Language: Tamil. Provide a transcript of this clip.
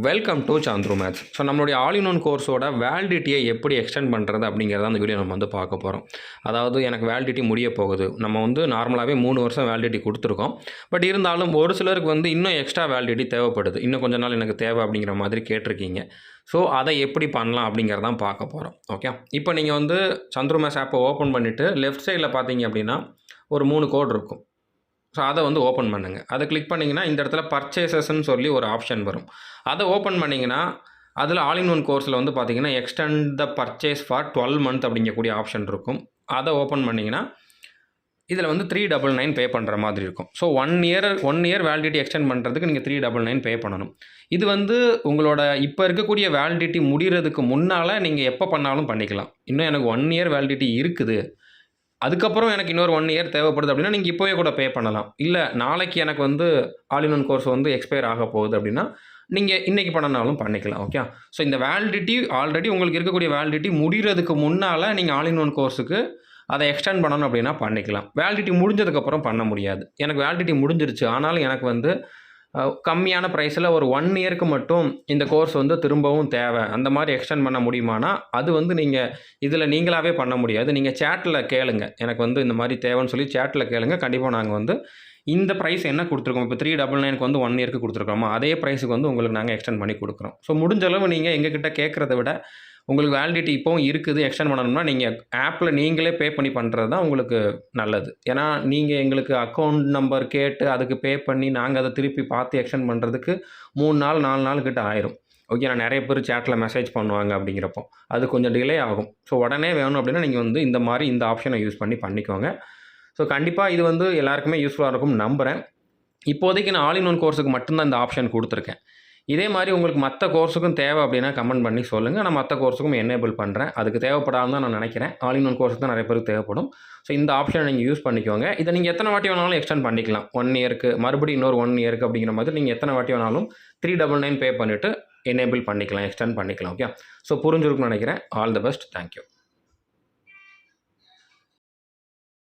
Welcome to Chandru maths. So நம்மளுடைய ஆல் இன் ஒன் கோர்ஸோட வேலிடிட்டியை எப்படி எக்ஸ்டெண்ட் பண்ணுறது அப்படிங்கிறத அந்த வீடியோ நம்ம பார்க்க போகிறோம். அதாவது எனக்கு வேலிடிட்டி முடிய போகுது. நம்ம நார்மலாகவே 3 வருஷம் வேலிடிட்டி கொடுத்துருக்கோம். பட் இருந்தாலும் ஒரு சிலருக்கு இன்னும் எக்ஸ்ட்ரா வேலிடிட்டி தேவைப்படுது. இன்னும் கொஞ்ச நாள் எனக்கு தேவை அப்படிங்கிற மாதிரி கேட்டிருக்கீங்க. ஸோ அதை எப்படி பண்ணலாம் அப்படிங்கிறதான் பார்க்க போகிறோம். ஓகே, இப்போ நீங்கள் சாந்த்ரு மேத்ஸ் ஆப்பை ஓப்பன் பண்ணிவிட்டு லெஃப்ட் சைடில் பார்த்தீங்க அப்படின்னா ஒரு 3 கோட் இருக்கும். ஸோ அதை ஓப்பன் பண்ணுங்கள். அதை கிளிக் பண்ணிங்கன்னா இந்த இடத்துல பர்ச்சேசஸ்ன்னு சொல்லி ஒரு ஆப்ஷன் வரும். அதை ஓப்பன் பண்ணிங்கன்னா அதில் ஆல் இன் ஒன் கோர்ஸில் பார்த்தீங்கன்னா extend the purchase for 12 month அப்படிங்கக்கூடிய ஆப்ஷன் இருக்கும். அதை ஓப்பன் பண்ணிங்கன்னா இதில் 399 பே பண்ணுற மாதிரி இருக்கும். So one year validity extend பண்ணுறதுக்கு நீங்கள் 399 பே பண்ணணும். இது உங்களோட இப்போ இருக்கக்கூடிய வேலிடிட்டி முடிகிறதுக்கு முன்னால் நீங்கள் எப்போ பண்ணாலும் பண்ணிக்கலாம். இன்னும் எனக்கு 1 இயர் வேலிடிட்டி இருக்குது, அதுக்கப்புறம் எனக்கு இன்னொரு 1 இயர் தேவைப்படுது அப்படின்னா நீங்கள் இப்போவே கூட பே பண்ணலாம். இல்லை நாளைக்கு எனக்கு all in one course expire ஆக போகுது அப்படின்னா நீங்கள் இன்றைக்கி பண்ணனாலும் பண்ணிக்கலாம். ஓகே, ஸோ இந்த வேலிடிட்டி ஆல்ரெடி உங்களுக்கு இருக்கக்கூடிய வேலிடிட்டி முடிகிறதுக்கு முன்னால் நீங்கள் ஆல் இன் ஒன் கோர்ஸுக்கு அதை எக்ஸ்டெண்ட் பண்ணணும் அப்படின்னா பண்ணிக்கலாம். வேலிடிட்டி முடிஞ்சதுக்கப்புறம் பண்ண முடியாது. எனக்கு வேலிடிட்டி முடிஞ்சிருச்சு, ஆனாலும் எனக்கு கம்மியான ப்ரைஸில் ஒரு 1 இயருக்கு மட்டும் இந்த கோர்ஸ் திரும்பவும் தேவை, அந்த மாதிரி எக்ஸ்டெண்ட் பண்ண முடியுமானா அது நீங்கள் இதில் நீங்களாகவே பண்ண முடியாது. நீங்கள் சேட்டில் கேளுங்க, எனக்கு இந்த மாதிரி தேவைன்னு சொல்லி சேட்டில் கேளுங்க. கண்டிப்பாக நாங்கள் இந்த ப்ரைஸ் என்ன கொடுத்துருக்கோம், இப்போ 399க்கு 1 இயருக்கு கொடுத்துருக்கோமா, அதே ப்ரைஸுக்கு உங்களுக்கு நாங்கள் எக்ஸ்டெண்ட் பண்ணி கொடுக்குறோம். ஸோ முடிஞ்ச அளவு நீங்கள் எங்ககிட்ட கேட்குறத விட உங்களுக்கு வேலிடிட்டி இப்போவும் இருக்குது, எக்ஸ்டெண்ட் பண்ணணும்னா நீங்கள் ஆப்பில் நீங்களே பே பண்ணி பண்ணுறது தான் உங்களுக்கு நல்லது. ஏன்னா நீங்கள் எங்களுக்கு அக்கௌண்ட் நம்பர் கேட்டு அதுக்கு பே பண்ணி நாங்கள் அதை திருப்பி பார்த்து எக்ஸ்டெண்ட் பண்ணுறதுக்கு 3 நாள் 4 நாள் கிட்ட ஆயிரும். ஓகே, நான் நிறைய பேர் சேட்டில் மெசேஜ் பண்ணுவாங்க அப்படிங்கிறப்போ அது கொஞ்சம் டிலே ஆகும். ஸோ உடனே வேணும் அப்படின்னா நீங்கள் இந்த மாதிரி இந்த ஆப்ஷனை யூஸ் பண்ணிக்கோங்க. ஸோ கண்டிப்பாக இது எல்லாருக்குமே யூஸ்ஃபுல்லாக இருக்கும்னு நம்புகிறேன். இப்போதைக்கு நான் ஆல் இன் ஒன் கோர்ஸுக்கு மட்டும்தான் இந்த ஆப்ஷன் கொடுத்துருக்கேன். இதே மாதிரி உங்களுக்கு மற்ற கோர்ஸுக்கும் தேவை அப்படின்னா கமெண்ட் பண்ணி சொல்லுங்கள். நான் மற்ற கோர்ஸுக்கும் எனேபிள் பண்ணுறேன். அதுக்கு தேவைப்படாமல் தான் நான் நினைக்கிறேன். ஆல் இன் ஒன் கோர்ஸுக்கு தான் நிறைய பேருக்கு தேவைப்படும். ஸோ இந்த ஆப்ஷனை நீங்கள் யூஸ் பண்ணிக்கோங்க. இதை நீங்கள் எத்தனை வாட்டி வேணாலும் எக்ஸ்டெண்ட் பண்ணிக்கலாம். 1 இயருக்கு மறுபடியும் இன்னொரு 1 இயருக்கு அப்படிங்கிற மாதிரி நீங்கள் எத்தனை வாட்டி வேணாலும் 399 பே பண்ணிவிட்டு எனேபிள் பண்ணிக்கலாம், எக்ஸ்டெண்ட் பண்ணிக்கலாம். ஓகே, ஸோ புரிஞ்சிருக்குன்னு நினைக்கிறேன். All the best. தேங்க்யூ.